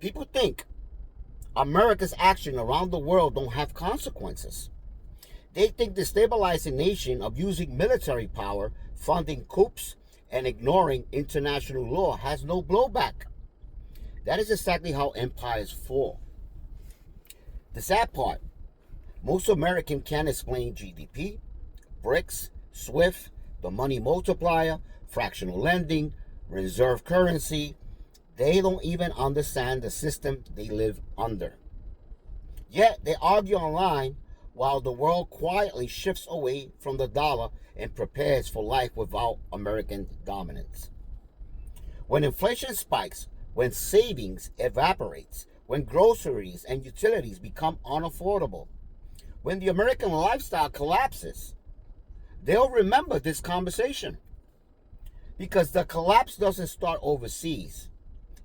People think America's action around the world don't have consequences. They think the destabilizing nation of using military power, funding coups, and ignoring international law has no blowback. That is exactly how empires fall. The sad part, most Americans can't explain GDP, BRICS, SWIFT, the money multiplier, fractional lending, reserve currency. They don't even understand the system they live under. Yet they argue online while the world quietly shifts away from the dollar and prepares for life without American dominance. When inflation spikes, when savings evaporates, when groceries and utilities become unaffordable, when the American lifestyle collapses, they'll remember this conversation. Because the collapse doesn't start overseas.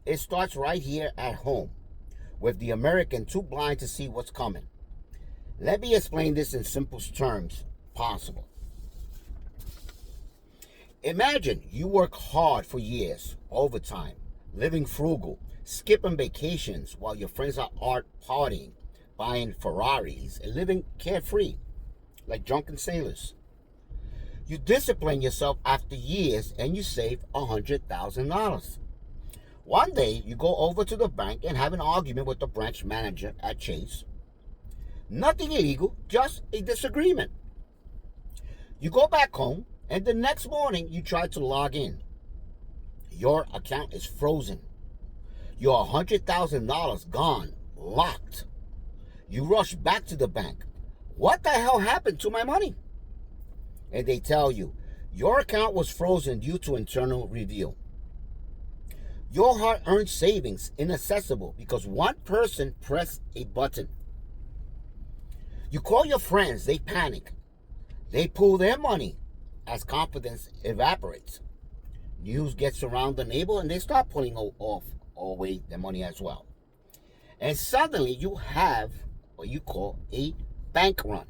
It starts right here at home, with the American too blind to see what's coming. Let me explain this in simplest terms possible. Imagine you work hard for years, overtime, living frugal, skipping vacations while your friends are out partying, buying Ferraris, and living carefree, like drunken sailors. You discipline yourself after years and you save $100,000. One day, you go over to the bank and have an argument with the branch manager at Chase. Nothing illegal, just a disagreement. You go back home, and the next morning, you try to log in. Your account is frozen. Your $100,000 gone, locked. You rush back to the bank. What the hell happened to my money? And they tell you, your account was frozen due to internal review. Your hard-earned savings inaccessible because one person pressed a button. You call your friends, they panic. They pull their money as confidence evaporates. News gets around the neighborhood and they start pulling away their money as well. And suddenly you have what you call a bank run.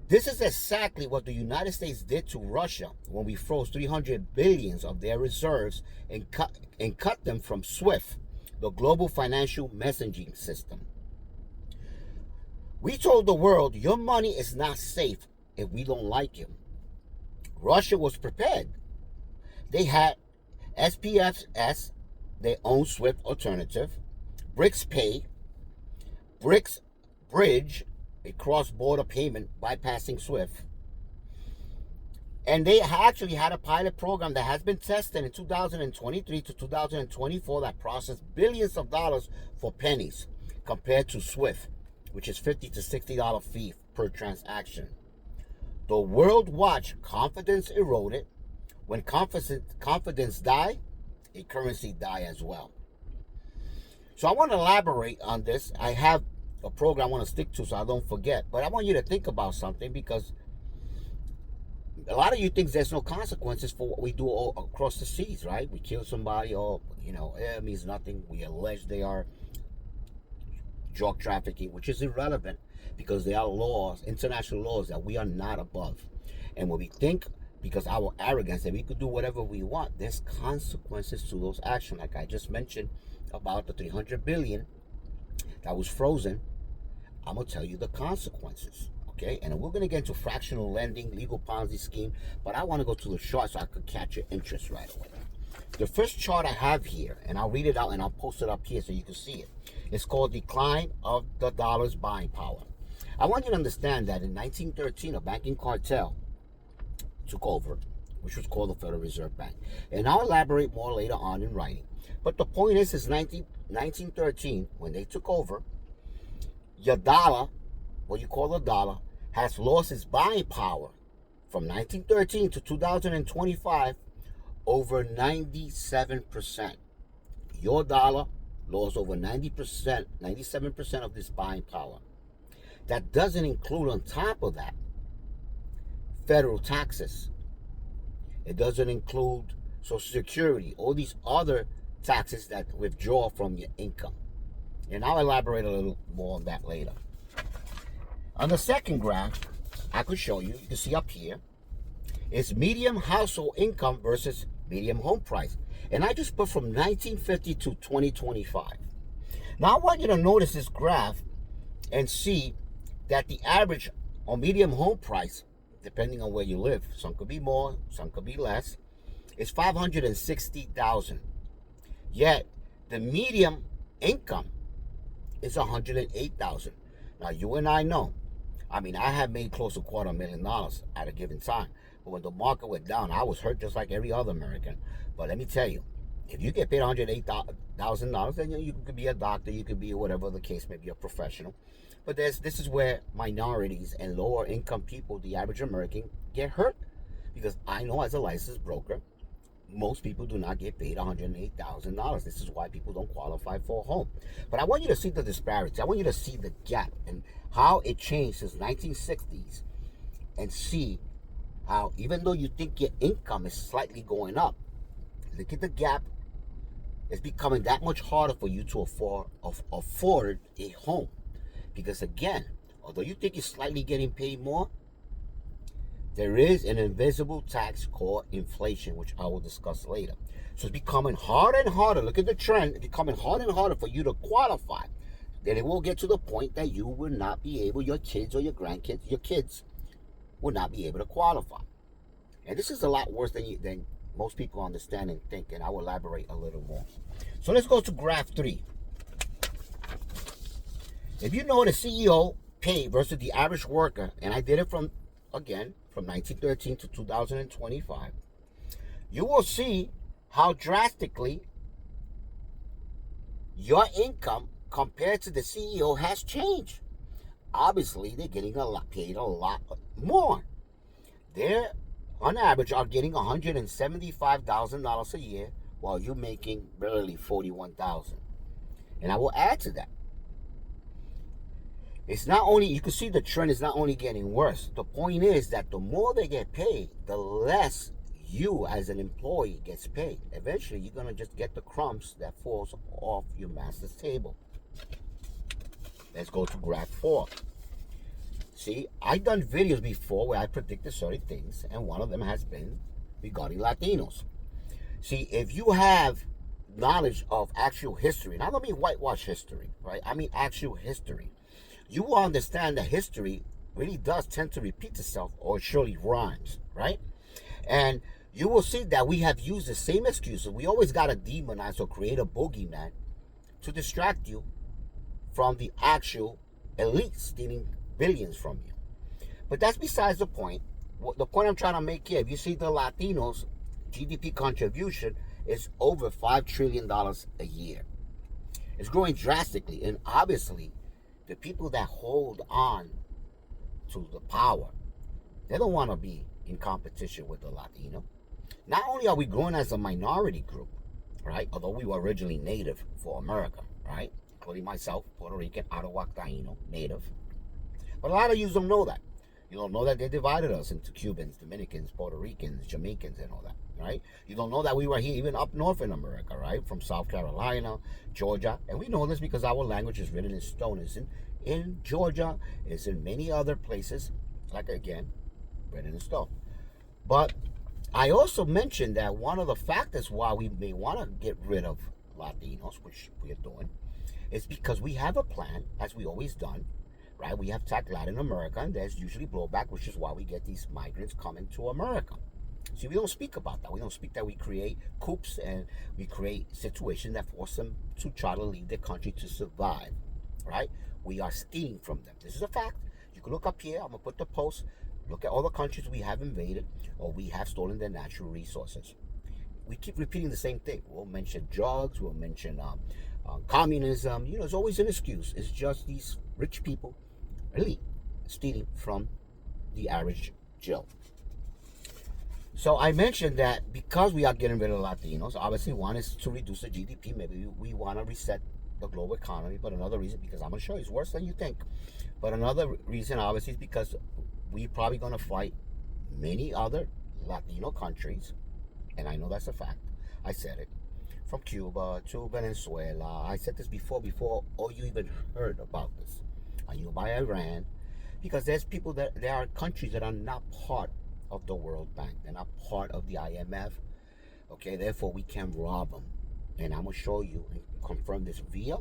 This is exactly what the United States did to Russia when we froze 300 billion of their reserves and cut them from SWIFT, the global financial messaging system. We told the world your money is not safe if we don't like you. Russia was prepared. They had SPFS, their own SWIFT alternative, BRICS Pay, BRICS Bridge, a cross-border payment bypassing SWIFT. And they actually had a pilot program that has been tested in 2023 to 2024 that processed billions of dollars for pennies compared to SWIFT, which is $50 to $60 fee per transaction. The world watched confidence eroded. When confidence die, a currency die as well. So I want to elaborate on this. I have a program I want to stick to so I don't forget. But I want you to think about something because a lot of you think there's no consequences for what we do all across the seas, right? We kill somebody, it means nothing. We allege they are drug trafficking, which is irrelevant because there are laws, international laws that we are not above. And when we think, because our arrogance, that we could do whatever we want, there's consequences to those actions. Like I just mentioned about the 300 billion that was frozen. I'm going to tell you the consequences, okay? And we're going to get into fractional lending, legal Ponzi scheme, but I want to go to the chart so I could catch your interest right away. The first chart I have here, and I'll read it out and I'll post it up here so you can see it. It's called Decline of the Dollar's Buying Power. I want you to understand that in 1913, a banking cartel took over, which was called the Federal Reserve Bank. And I'll elaborate more later on in writing. But the point is 1913, when they took over, your dollar, what you call the dollar, has lost its buying power from 1913 to 2025 over 97%. Your dollar lost over 90%, 97% of this buying power. That doesn't include on top of that federal taxes. It doesn't include Social Security, all these other taxes that withdraw from your income. And I'll elaborate a little more on that later. On the second graph, I could show you, you can see up here, is median household income versus median home price. And I just put from 1950 to 2025. Now I want you to notice this graph and see that the average or median home price, depending on where you live, some could be more, some could be less, is 560,000. Yet the median income is 108,000. Now you and I know. I mean, I have made close to $250,000 at a given time. But when the market went down, I was hurt just like every other American. But let me tell you, if you get paid $108,000, then you could be a doctor, you could be whatever the case may be, a professional. But this is where minorities and lower income people, the average American, get hurt. Because I know as a licensed broker, most people do not get paid $108,000. This is why people don't qualify for a home. But I want you to see the disparity. I want you to see the gap and how it changed since 1960s, and see how even though you think your income is slightly going up, look at the gap. It's becoming that much harder for you to afford a home. Because again, although you think you're slightly getting paid more, there is an invisible tax called inflation, which I will discuss later. So it's becoming harder and harder. Look at the trend. It's becoming harder and harder for you to qualify. Then it will get to the point that you will not be able, your kids or your grandkids, your kids will not be able to qualify. And this is a lot worse than most people understand and think, and I will elaborate a little more. So let's go to graph 3. If you know the CEO pay versus the average worker, and I did it from 1913 to 2025, you will see how drastically your income compared to the CEO has changed. Obviously, they're getting paid a lot more. They, on average, are getting $175,000 a year, while you're making barely $41,000. And I will add to that. It's not only, you can see the trend is not only getting worse. The point is that the more they get paid, the less you as an employee gets paid. Eventually, you're going to just get the crumbs that falls off your master's table. Let's go to graph 4. See, I've done videos before where I predicted certain things, and one of them has been regarding Latinos. See, if you have knowledge of actual history, and I don't mean whitewash history, right? I mean actual history. You will understand that history really does tend to repeat itself, or it surely rhymes, right? And you will see that we have used the same excuses. We always got to demonize or create a boogeyman to distract you from the actual elite stealing billions from you. But that's besides the point. The point I'm trying to make here, if you see the Latinos' GDP contribution is over $5 trillion a year. It's growing drastically, and obviously, the people that hold on to the power, they don't want to be in competition with the Latino. Not only are we growing as a minority group, right? Although we were originally native for America, right? Including myself, Puerto Rican, Arawak Taino, native. But a lot of you don't know that. You don't know that they divided us into Cubans, Dominicans, Puerto Ricans, Jamaicans, and all that, right? You don't know that we were here even up north in America, right? From South Carolina, Georgia. And we know this because our language is written in stone. It's in Georgia. It's in many other places, like, again, written in stone. But I also mentioned that one of the factors why we may want to get rid of Latinos, which we are doing, is because we have a plan, as we always done, right? We have attacked Latin America, and there's usually blowback, which is why we get these migrants coming to America. See, we don't speak about that. We don't speak that we create coups and we create situations that force them to try to leave their country to survive, right? We are stealing from them. This is a fact. You can look up here. I'm going to put the post. Look at all the countries we have invaded or we have stolen their natural resources. We keep repeating the same thing. We'll mention drugs. We'll mention communism. You know, it's always an excuse. It's just these rich people really stealing from the average Joe. So I mentioned that because we are getting rid of Latinos, obviously one is to reduce the GDP. Maybe we want to reset the global economy. But another reason, because I'm going to show you, it's worse than you think. But another reason, obviously, is because we're probably going to fight many other Latino countries. And I know that's a fact. I said it. From Cuba to Venezuela. I said this before all you even heard about this. I knew by Iran. Because there are countries that are not part of the World Bank. They're not part of the IMF. Okay, therefore we can rob them. And I'm going to show you and confirm this via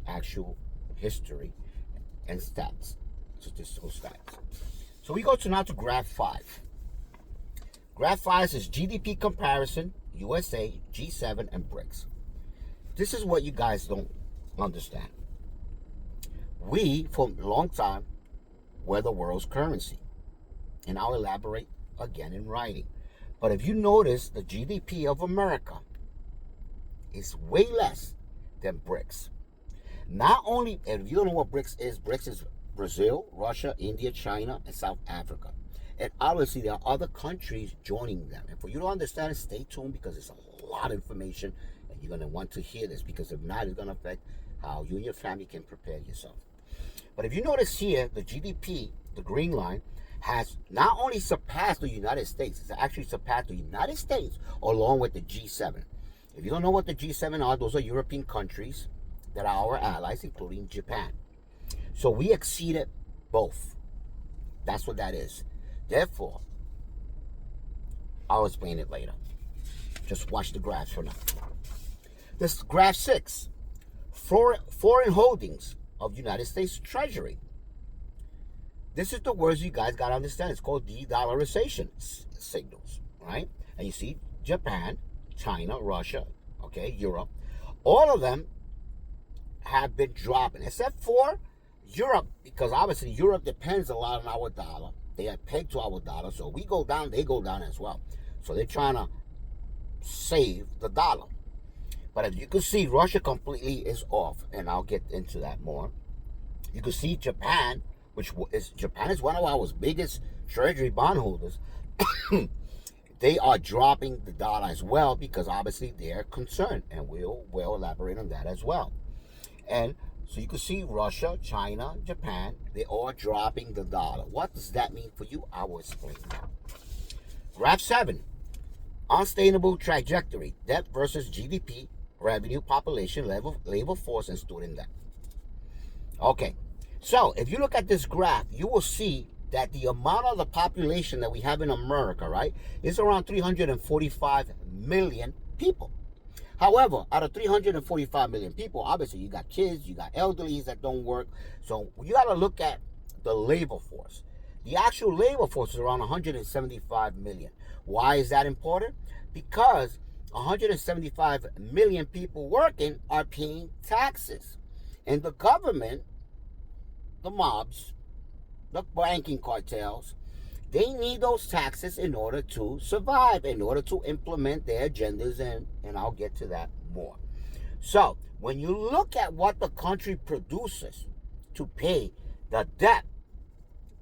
actual history and stats, statistical stats. So we go to now to graph 5. Graph 5 is GDP comparison, USA, G7, and BRICS. This is what you guys don't understand. We, for a long time, were the world's currency. And I'll elaborate again in writing. But if you notice, the GDP of America is way less than BRICS. Not only, and if you don't know what BRICS is Brazil, Russia, India, China, and South Africa. And obviously, there are other countries joining them. And for you to understand it, stay tuned because it's a lot of information and you're going to want to hear this because if not, it's going to affect how you and your family can prepare yourself. But if you notice here, the GDP, the green line, has not only surpassed the United States, it's actually surpassed the United States along with the G7. If you don't know what the G7 are, those are European countries that are our allies, including Japan. So we exceeded both. That's what that is. Therefore, I'll explain it later. Just watch the graphs for now. This graph 6, foreign holdings of United States Treasury. This is the words you guys got to understand. It's called de-dollarization signals, right? And you see Japan, China, Russia, okay, Europe. All of them have been dropping, except for Europe, because obviously Europe depends a lot on our dollar. They are pegged to our dollar, so we go down, they go down as well. So they're trying to save the dollar. But as you can see, Russia completely is off, and I'll get into that more. You can see Japan, Japan is one of our biggest treasury bondholders. They are dropping the dollar as well because obviously they're concerned, and we'll elaborate on that as well. And so you can see Russia, China, Japan, they're all dropping the dollar. What does that mean for you? I will explain now. Graph 7, unsustainable trajectory, debt versus GDP, revenue, population, labor force, and student debt. Okay, so if you look at this graph, you will see that the amount of the population that we have in America, right, is around 345 million people. However, out of 345 million people, obviously you got kids, you got elderlies that don't work. So you got to look at the labor force. The actual labor force is around 175 million. Why is that important? Because 175 million people working are paying taxes. And the government, the mobs, the banking cartels, they need those taxes in order to survive, in order to implement their agendas, and I'll get to that more. So, when you look at what the country produces to pay the debt,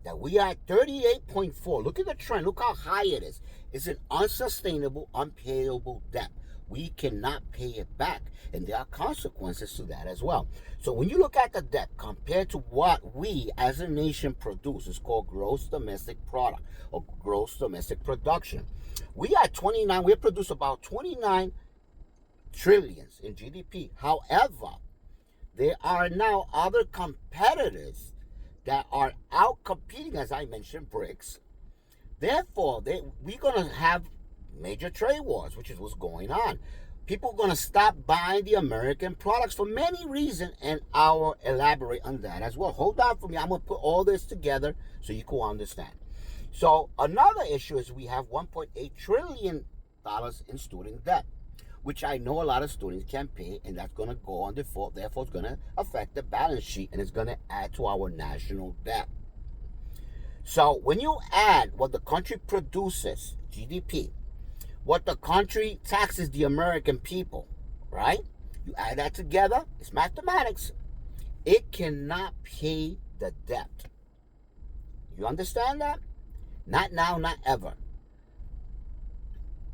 that we are at 38.4, look at the trend, look how high it is. It's an unsustainable, unpayable debt. We cannot pay it back, and there are consequences to that as well. So when you look at the debt compared to what we as a nation produce, it's called gross domestic product or gross domestic production. We produce about 29 trillions in GDP. However, there are now other competitors that are out competing, as I mentioned, BRICS. Therefore, we're going to have major trade wars, which is what's going on. People are going to stop buying the American products for many reasons, and I'll elaborate on that as well. Hold on for me. I'm going to put all this together so you can understand. So another issue is we have $1.8 trillion in student debt, which I know a lot of students can't pay, and that's going to go on default. Therefore, it's going to affect the balance sheet, and it's going to add to our national debt. So when you add what the country produces, GDP, what the country taxes the American people, right? You add that together, it's mathematics. It cannot pay the debt. You understand that? Not now, not ever.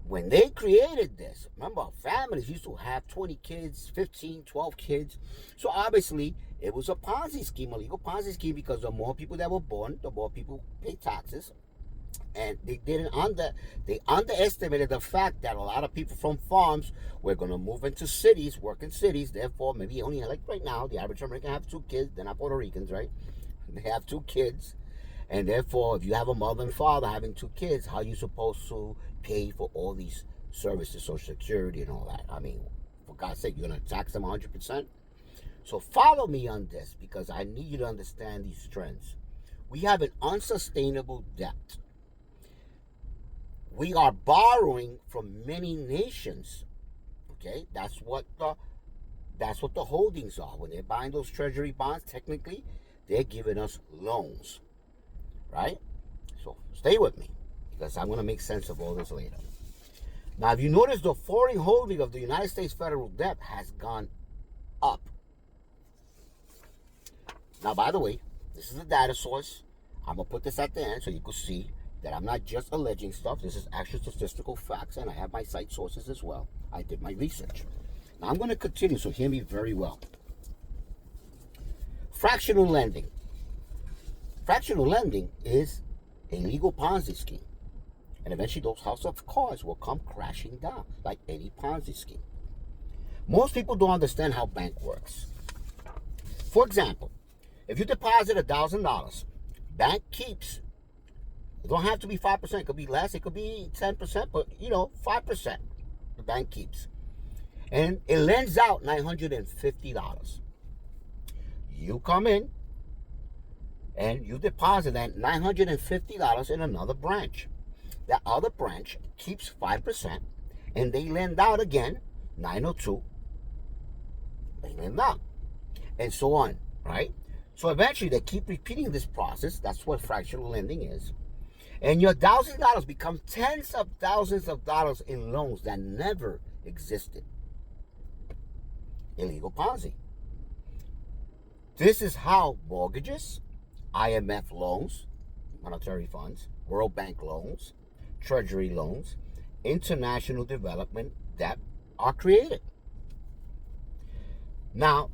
When they created this, remember, families used to have 20 kids, 15, 12 kids. So obviously, it was a Ponzi scheme, a legal Ponzi scheme, because the more people that were born, the more people pay taxes. And they underestimated the fact that a lot of people from farms were going to move into cities, work in cities. Therefore, maybe only, like right now, the average American have 2 kids. They're not Puerto Ricans, right? They have 2 kids. And therefore, if you have a mother and father having 2 kids, how are you supposed to pay for all these services, Social Security, and all that. I mean, for God's sake, you're going to tax them 100%? So follow me on this because I need you to understand these trends. We have an unsustainable debt. We are borrowing from many nations. Okay, that's what the holdings are. When they're buying those treasury bonds, technically, they're giving us loans, right? So stay with me because I'm going to make sense of all this later. Now, if you notice, the foreign holding of the United States federal debt has gone up. Now, by the way, this is a data source. I'm going to put this at the end so you can see that I'm not just alleging stuff. This is actual statistical facts, and I have my site sources as well. I did my research. Now, I'm going to continue, so hear me very well. Fractional lending. Fractional lending is a legal Ponzi scheme. And eventually those house of cards will come crashing down like any Ponzi scheme. Most people don't understand how bank works. For example, if you deposit $1,000, bank keeps, it don't have to be 5%, it could be less, it could be 10%, but 5% the bank keeps. And it lends out $950. You come in and you deposit that $950 in another branch. That other branch keeps 5%, and they lend out again $902. They lend out, and so on, right? So eventually they keep repeating this process. That's what fractional lending is. And your $1,000 becomes tens of thousands of dollars in loans that never existed. Illegal Ponzi. This is how mortgages, IMF loans, monetary funds, World Bank loans, Treasury loans, international development debt are created. Now,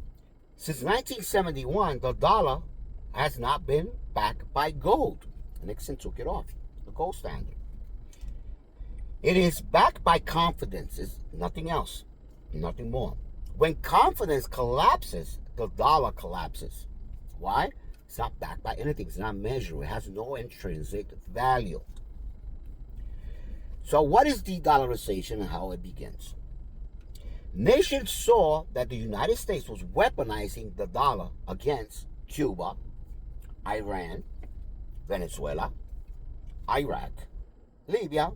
since 1971, the dollar has not been backed by gold. Nixon took it off, the gold standard. It is backed by confidence, it's nothing else, nothing more. When confidence collapses, the dollar collapses. Why? It's not backed by anything, it's not measurable, it has no intrinsic value. So what is de-dollarization and how it begins? Nations saw that the United States was weaponizing the dollar against Cuba, Iran, Venezuela, Iraq, Libya,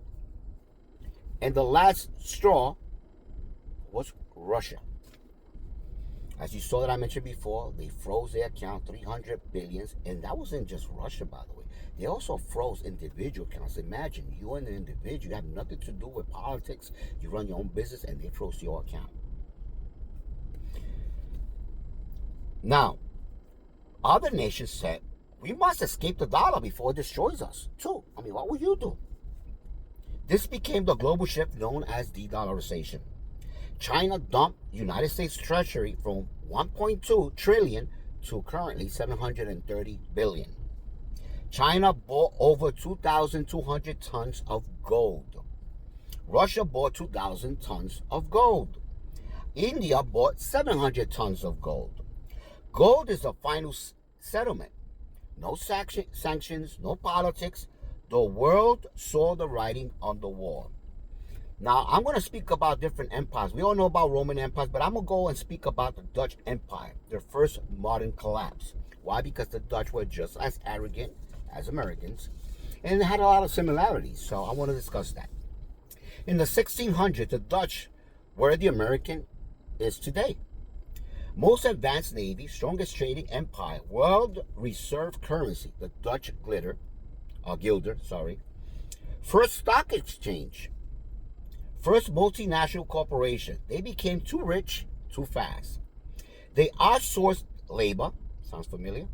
and the last straw was Russia. As you saw that I mentioned before, they froze their account, 300 billions, and that wasn't just Russia, by the way. They also froze individual accounts. Imagine you and an individual, you have nothing to do with politics, you run your own business, and they froze your account. Now, other nations said, we must escape the dollar before it destroys us, too. I mean, what would you do? This became the global shift known as de-dollarization. China dumped United States Treasury from 1.2 trillion to currently 730 billion. China bought over 2,200 tons of gold. Russia bought 2,000 tons of gold. India bought 700 tons of gold. Gold is the final settlement. No sanctions, no politics. The world saw the writing on the wall. Now, I'm going to speak about different empires. We all know about Roman empires, but I'm going to go and speak about the Dutch Empire, their first modern collapse. Why? Because the Dutch were just as arrogant as Americans, and it had a lot of similarities, so I want to discuss that. In the 1600s, the Dutch were the American is today. Most advanced navy, strongest trading empire, world reserve currency, the Dutch guilder, first stock exchange, first multinational corporation. They became too rich too fast. They outsourced labor, sounds familiar,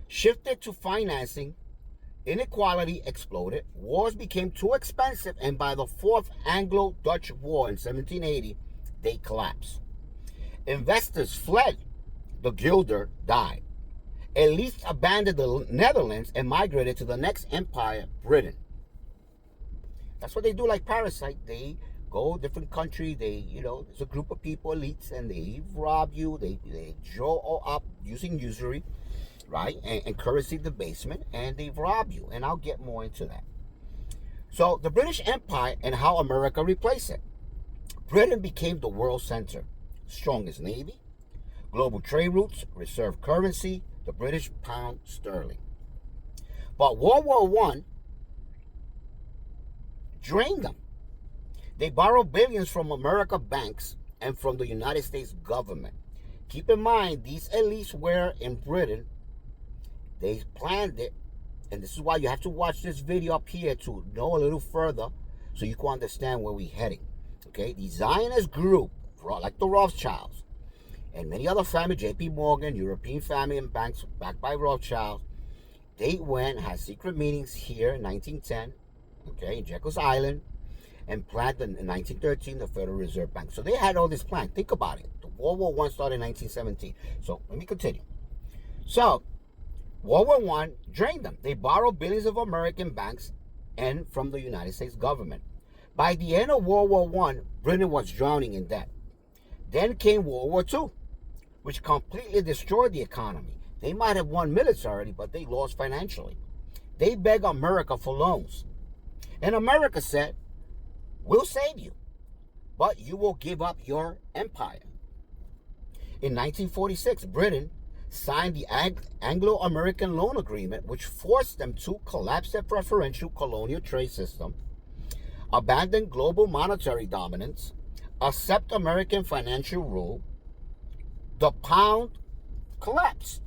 shifted to financing, inequality exploded, wars became too expensive, and by the Fourth Anglo-Dutch War in 1780, they collapsed. Investors fled. The guilder died. Elites abandoned the Netherlands and migrated to the next empire, Britain. That's what they do, like parasite. They go different country. There's a group of people, elites, and they rob you. They draw up using usury, right, and currency debasement, and they rob you. And I'll get more into that. So the British Empire and how America replaced it. Britain became the world center. Strongest navy, global trade routes, reserve currency, the British pound sterling. But World War One drained them. They borrowed billions from America banks and from the United States government. Keep in mind, these elites were in Britain. They planned it, and this is why you have to watch this video up here to know a little further so you can understand where we're heading. Okay, the Zionist group, like the Rothschilds, and many other families, J.P. Morgan, European family and banks backed by Rothschild, they went, had secret meetings here in 1910, okay, in Jekyll's Island, and planned in 1913 the Federal Reserve Bank. So they had all this planned. Think about it. The World War One started in 1917. So let me continue. So World War One drained them. They borrowed billions of American banks and from the United States government. By the end of World War One, Britain was drowning in debt. Then came World War Two, which completely destroyed the economy. They might have won militarily, but they lost financially. They begged America for loans. And America said, we'll save you, but you will give up your empire. In 1946, Britain signed the Anglo-American Loan Agreement, which forced them to collapse their preferential colonial trade system, abandon global monetary dominance, accept American financial rule. The pound collapsed.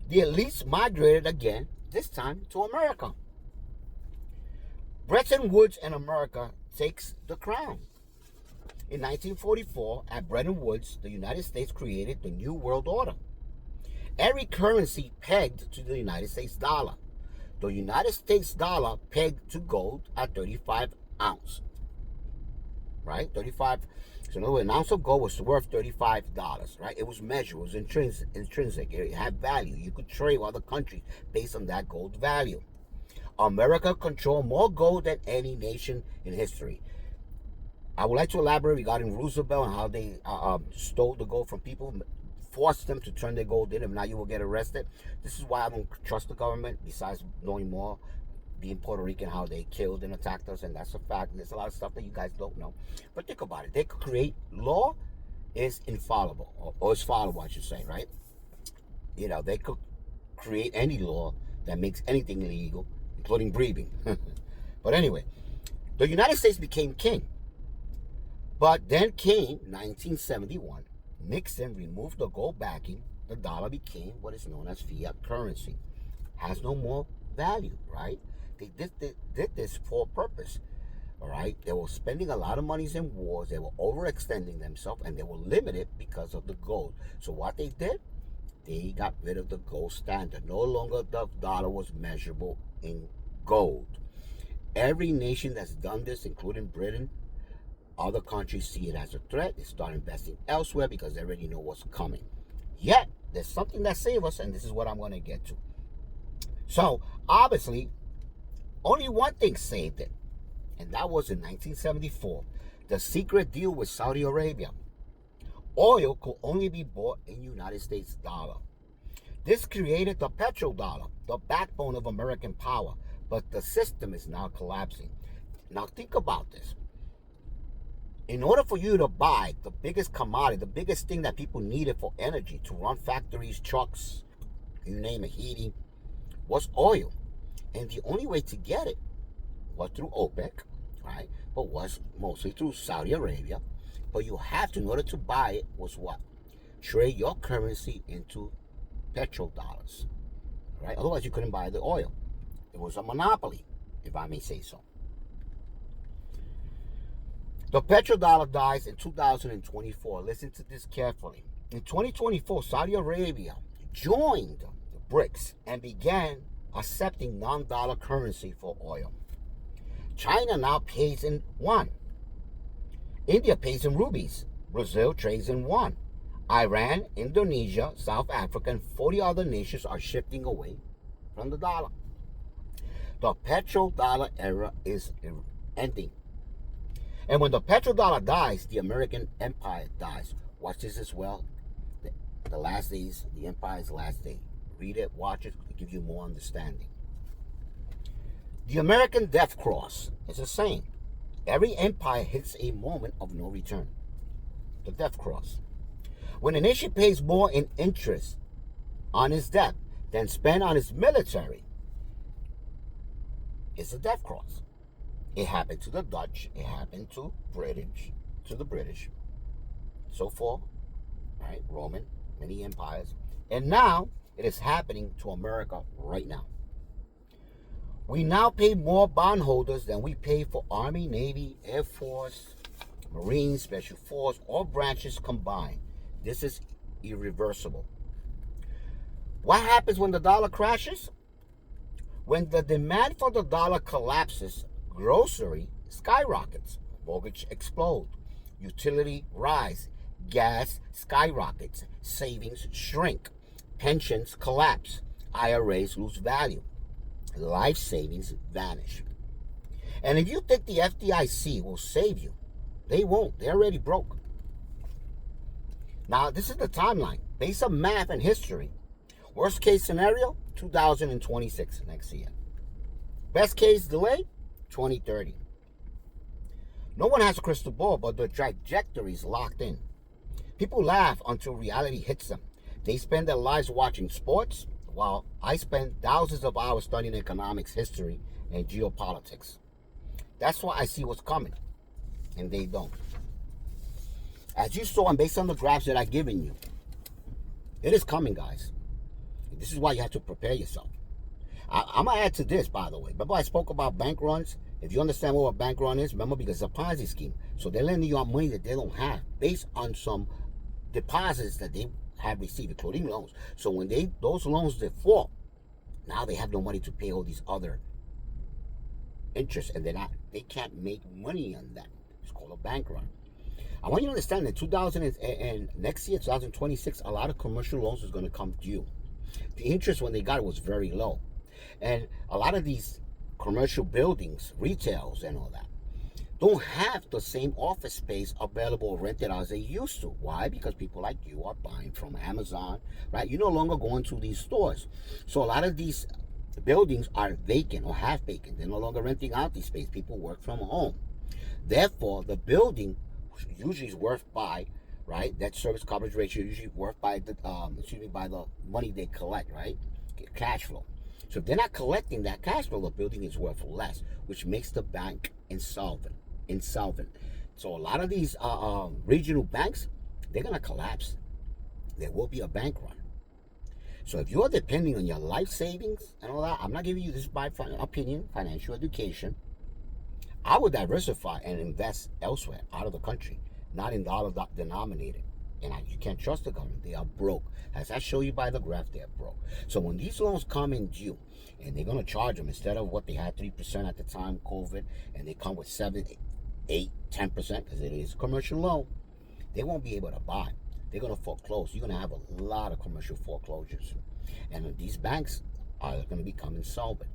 The elites migrated again, this time to America. Bretton Woods and America takes the crown. In 1944, at Bretton Woods, the United States created the New World Order. Every currency pegged to the United States dollar. The United States dollar pegged to gold at 35 ounce. Right? 35. So in other words, an ounce of gold was worth $35, right? It was measured, it was intrinsic. It had value. You could trade with other countries based on that gold value. America controlled more gold than any nation in history. I would like to elaborate regarding Roosevelt and how they stole the gold from people, forced them to turn their gold in. If not, you will get arrested. This is why I don't trust the government, besides knowing more, being Puerto Rican, how they killed and attacked us, and that's a fact. And there's a lot of stuff that you guys don't know. But think about it. They could create law is infallible, or is fallible, I should say, right? You know, they could create any law that makes anything illegal, including breathing. But anyway, the United States became king. But then came 1971. Nixon removed the gold backing. The dollar became what is known as fiat currency. Has no more value, right? They did this for a purpose, all right? They were spending a lot of money in wars. They were overextending themselves, and they were limited because of the gold. So what they did, they got rid of the gold standard. No longer the dollar was measurable in gold. Every nation that's done this, including Britain, other countries see it as a threat. They start investing elsewhere because they already know what's coming. Yet, there's something that saves us, and this is what I'm going to get to. So, obviously, only one thing saved it, and that was in 1974, the secret deal with Saudi Arabia. Oil could only be bought in United States dollar. This created the petrodollar, the backbone of American power, but the system is now collapsing. Now, think about this. In order for you to buy the biggest commodity, the biggest thing that people needed for energy, to run factories, trucks, you name it, heating, was oil. And the only way to get it was through OPEC, right? But was mostly through Saudi Arabia. But you have to, in order to buy it, was what? Trade your currency into petrodollars, right? Otherwise, you couldn't buy the oil. It was a monopoly, if I may say so. The petrodollar dies in 2024. Listen to this carefully. In 2024, Saudi Arabia joined the BRICS and began accepting non-dollar currency for oil. China now pays in yuan. India pays in rupees. Brazil trades in yuan. Iran, Indonesia, South Africa, and 40 other nations are shifting away from the dollar. The petrodollar era is ending. And when the petrodollar dies, the American empire dies. Watch this as well. The last days, the empire's last day. Read it, watch it, to give you more understanding. The American death cross is the same. Every empire hits a moment of no return. The death cross. When a nation pays more in interest on its debt than spent on its military, it's a death cross. It happened to the Dutch. It happened to the British, so forth, right? Roman, many empires. And now it is happening to America right now. We now pay more bondholders than we pay for Army, Navy, Air Force, Marines, Special Force, all branches combined. This is irreversible. What happens when the dollar crashes? When the demand for the dollar collapses, grocery skyrockets, mortgage explode, utility rise, gas skyrockets, savings shrink, pensions collapse, IRAs lose value, life savings vanish. And if you think the FDIC will save you, they won't. They're already broke. Now, this is the timeline. Based on math and history, worst case scenario, 2026, next year. Best case delay, 2030. No one has a crystal ball, but the trajectory is locked in. People laugh until reality hits them. They spend their lives watching sports, while I spend thousands of hours studying economics, history, and geopolitics. That's why I see what's coming, and they don't. As you saw, and based on the graphs that I've given you, it is coming, guys. This is why you have to prepare yourself. I'm going to add to this, by the way. Remember I spoke about bank runs? If you understand what a bank run is, remember, because it's a Ponzi scheme. So they're lending you out money that they don't have based on some deposits that they have received, including loans. So when those loans default, now they have no money to pay all these other interest, and they can't make money on that. It's called a bank run. I want you to understand that 2000 and next year, 2026, a lot of commercial loans is going to come due. The interest when they got it was very low, and a lot of these commercial buildings, retails, and all that don't have the same office space available or rented as they used to. Why? Because people like you are buying from Amazon, right? You're no longer going to these stores, so a lot of these buildings are vacant or half vacant. They're no longer renting out these space. People work from home. Therefore, the building usually is worth by, right? That service coverage ratio usually worth by the by the money they collect, right? Cash flow. So if they're not collecting that cash flow, the building is worth less, which makes the bank insolvent. So a lot of these regional banks, they're gonna collapse. There will be a bank run. So if you're depending on your life savings and all that, I'm not giving you this by opinion, financial education. I would diversify and invest elsewhere, out of the country, not in dollar denominated. And you can't trust the government. They are broke. As I show you by the graph, they're broke. So when these loans come in due, and they're going to charge them, instead of what they had 3% at the time, COVID, and they come with 7, 8, 10%, because it is a commercial loan, they won't be able to buy. They're going to foreclose. You're going to have a lot of commercial foreclosures. And these banks are going to become insolvent.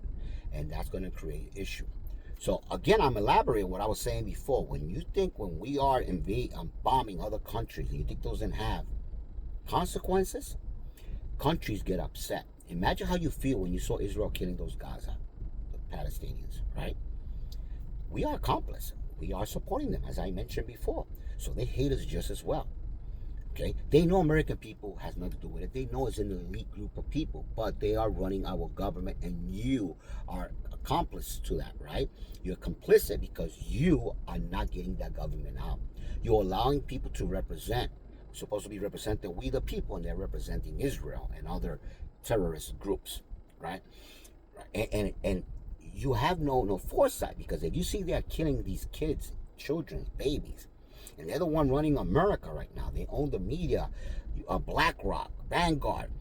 And that's going to create an issue. So again, I'm elaborating what I was saying before. When we are bombing other countries, and you think those didn't have consequences, countries get upset. Imagine how you feel when you saw Israel killing those Gaza, the Palestinians, right? We are accomplices. We are supporting them, as I mentioned before. So they hate us just as well. Okay? They know American people has nothing to do with it. They know it's an elite group of people, but they are running our government, and you are accomplice to that, right? You're complicit because you are not getting that government out. You're allowing people to represent, supposed to be representing we the people, and they're representing Israel and other terrorist groups, right? And you have no foresight, because if you see they're killing these kids, children, babies, and they're the one running America right now. They own the media, BlackRock, Vanguard,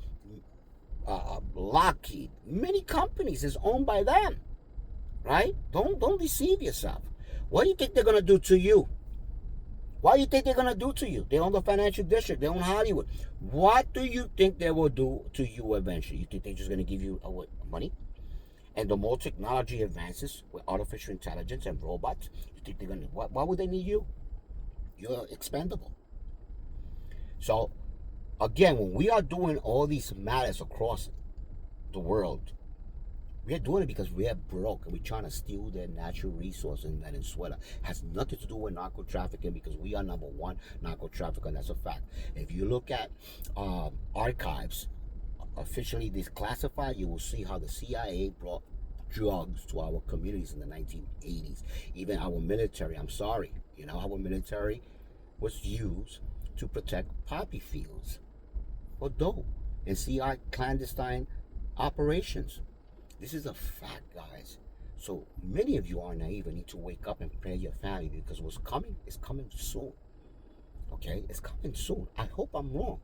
Lockheed. Many companies is owned by them, right? Don't deceive yourself. What do you think they're gonna do to you? What do you think they're gonna do to you? They own the financial district. They own Hollywood. What do you think they will do to you eventually? You think they're just gonna give you money? And the more technology advances with artificial intelligence and robots, you think they're gonna? Why would they need you? You're expendable. So, again, when we are doing all these matters across the world, We're doing it because we're broke and we're trying to steal their natural resource in Venezuela. It has nothing to do with narco trafficking because we are number one narco trafficker, and that's a fact. If you look at archives, officially declassified, you will see how the CIA brought drugs to our communities in the 1980s. Even our military, I'm sorry, our military was used to protect poppy fields for dope and CI clandestine operations. This is a fact, guys. So many of you are naive and need to wake up and prepare your family because what's coming is coming soon. Okay? It's coming soon. I hope I'm wrong.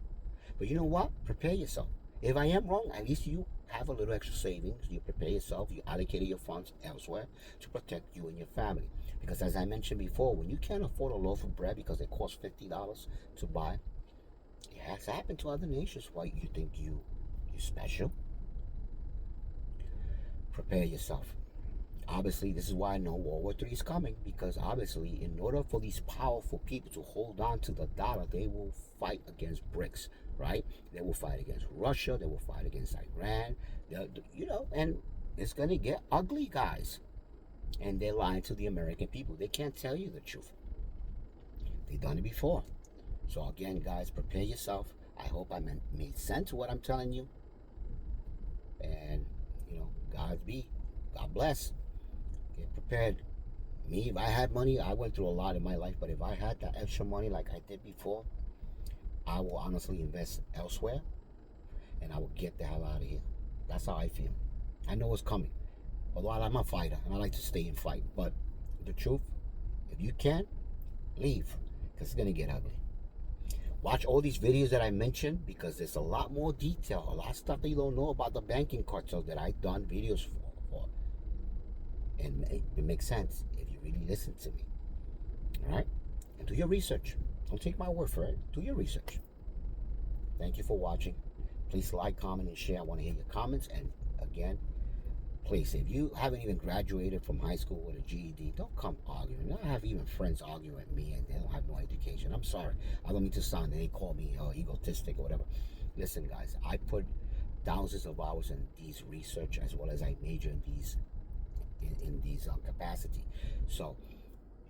But you know what? Prepare yourself. If I am wrong, at least you have a little extra savings. You prepare yourself. You allocated your funds elsewhere to protect you and your family. Because as I mentioned before, when you can't afford a loaf of bread because it costs $50 to buy, it has happened to other nations. Why you think you're special? Prepare yourself. Obviously, this is why I know World War III is coming, because obviously, in order for these powerful people to hold on to the dollar, they will fight against BRICS, right? They will fight against Russia. They will fight against Iran. And it's going to get ugly, guys. And they're lying to the American people. They can't tell you the truth. They've done it before. So again, guys, prepare yourself. I hope I made sense to what I'm telling you. And, God bless. Get prepared. Me, if I had money, I went through a lot in my life, but if I had that extra money like I did before, I will honestly invest elsewhere and I will get the hell out of here. That's how I feel. I know it's coming. Although I'm a fighter and I like to stay and fight. But the truth, if you can, leave. Because it's going to get ugly. Watch all these videos that I mentioned because there's a lot more detail, a lot of stuff that you don't know about the banking cartel that I've done videos for. And it makes sense if you really listen to me. All right? And do your research. Don't take my word for it. Do your research. Thank you for watching. Please like, comment, and share. I want to hear your comments. And again, please, if you haven't even graduated from high school with a GED, don't come arguing. I have even friends arguing with me and they don't have no education. I'm sorry. I don't mean to sound they call me egotistic or whatever. Listen, guys, I put thousands of hours in these research as well as I major in these capacity. So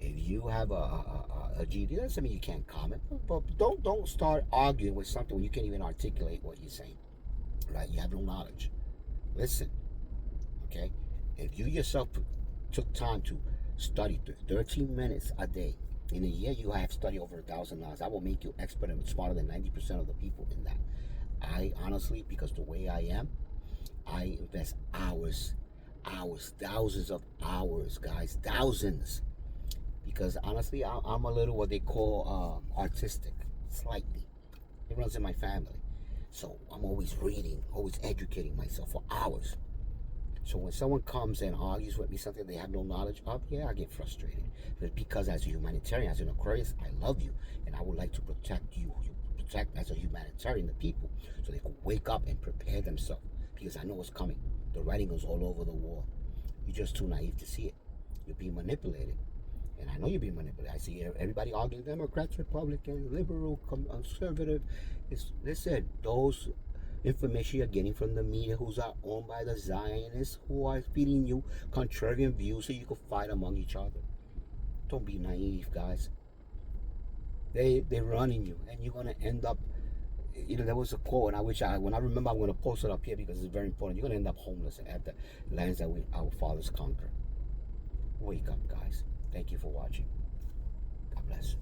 if you have a GED, doesn't mean you can't comment, but don't start arguing with something when you can't even articulate what you're saying, right? You have no knowledge. Listen, okay? If you yourself took time to study 13 minutes a day, in a year you have studied over 1,000 hours. I will make you expert and smarter than 90% of the people in that. I honestly, because the way I am, I invest hours, thousands of hours, guys, thousands. Because honestly, I'm a little what they call artistic, slightly. It runs in my family. So I'm always reading, always educating myself for hours. So when someone comes and argues with me something they have no knowledge of, yeah, I get frustrated. But because as a humanitarian, as an Aquarius, I love you. And I would like to protect you. Protect as a humanitarian the people so they can wake up and prepare themselves. Because I know what's coming. The writing is all over the wall. You're just too naive to see it. You're being manipulated. And I know you're being manipulated. I see everybody arguing Democrats, Republicans, liberal, conservative. Listen, those information you're getting from the media who's are owned by the Zionists who are feeding you contrarian views so you can fight among each other. Don't be naive, guys. They're running you, and you're gonna end up. There was a quote, and when I remember, I'm gonna post it up here because it's very important. You're gonna end up homeless at the lands that our fathers conquered. Wake up, guys. Thank you for watching. God bless.